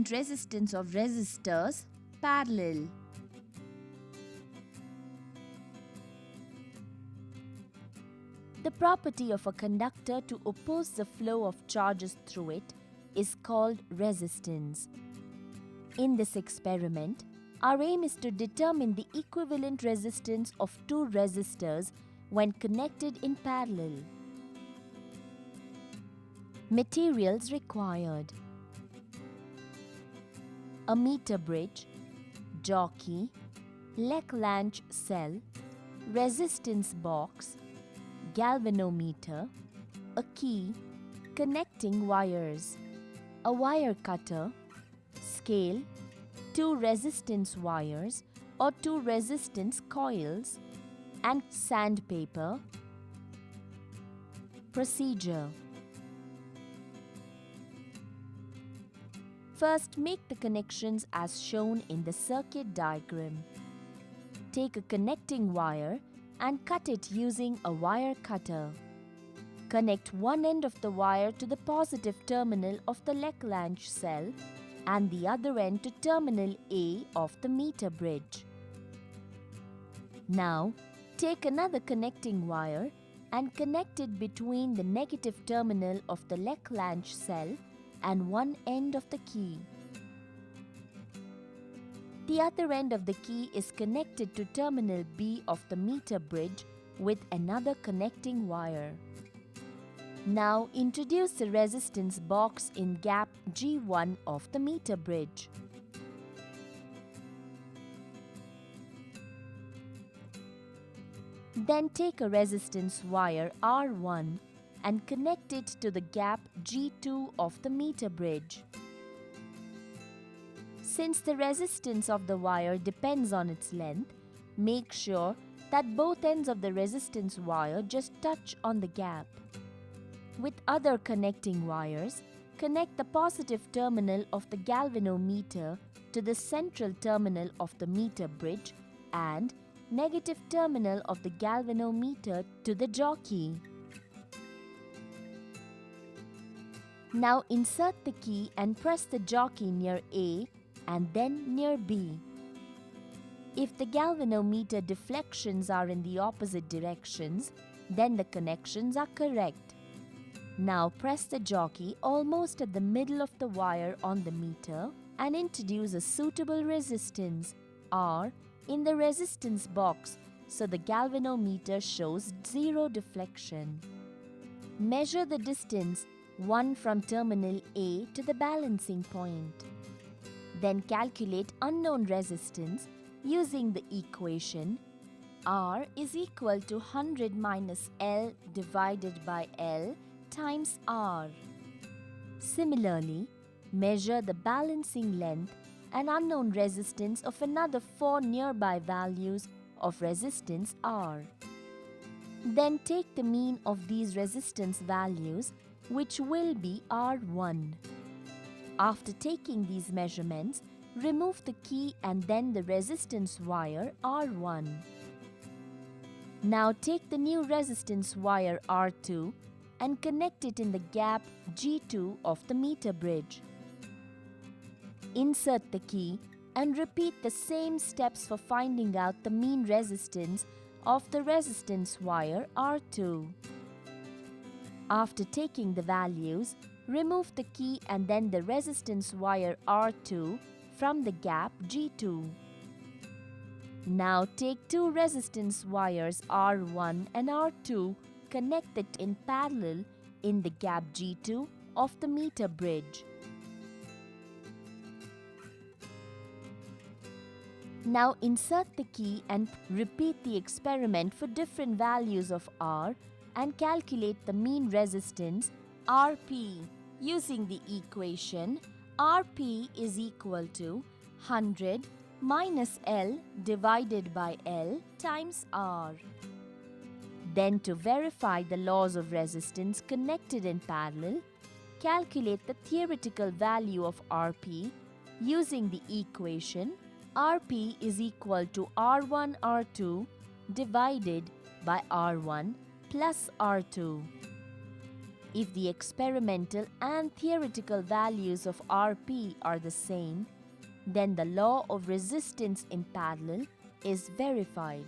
resistance of resistors parallel. The property of a conductor to oppose the flow of charges through it is called resistance. In this experiment, our aim is to determine the equivalent resistance of two resistors when connected in parallel. Materials required: a meter bridge, jockey, Lagrange cell, resistance box, galvanometer, a key, connecting wires, a wire cutter, scale, two resistance wires or two resistance coils, and sandpaper. Procedure: first, make the connections as shown in the circuit diagram. Take a connecting wire and cut it using a wire cutter. Connect one end of the wire to the positive terminal of the Lagrange cell and the other end to terminal A of the meter bridge. Now, take another connecting wire and connect it between the negative terminal of the Lagrange cell and one end of the key. The other end of the key is connected to terminal B of the meter bridge with another connecting wire. Now introduce the resistance box in gap G1 of the meter bridge. Then take a resistance wire R1 and connect it to the gap G2 of the meter bridge. Since the resistance of the wire depends on its length, make sure that both ends of the resistance wire just touch on the gap. With other connecting wires, connect the positive terminal of the galvanometer to the central terminal of the meter bridge and negative terminal of the galvanometer to the jockey. Now insert the key and press the jockey near A and then near B. If the galvanometer deflections are in the opposite directions, then the connections are correct. Now press the jockey almost at the middle of the wire on the meter and introduce a suitable resistance R in the resistance box so the galvanometer shows zero deflection. Measure the distance 1 from terminal A to the balancing point. Then calculate unknown resistance using the equation R is equal to 100 minus L divided by L times R. Similarly, measure the balancing length and unknown resistance of another 4 nearby values of resistance R. Then take the mean of these resistance values, which will be R1. After taking these measurements, remove the key and then the resistance wire R1. Now take the new resistance wire R2 and connect it in the gap G2 of the meter bridge. Insert the key and repeat the same steps for finding out the mean resistance of the resistance wire R2. After taking the values, remove the key and then the resistance wire R2 from the gap G2. Now take two resistance wires R1 and R2, connect it in parallel in the gap G2 of the meter bridge. Now insert the key and repeat the experiment for different values of R and calculate the mean resistance Rp using the equation Rp is equal to 100 minus L divided by L times R. Then to verify the laws of resistance connected in parallel, calculate the theoretical value of Rp using the equation Rp is equal to R1 R2 divided by R1 plus R2. If the experimental and theoretical values of Rp are the same, then the law of resistance in parallel is verified.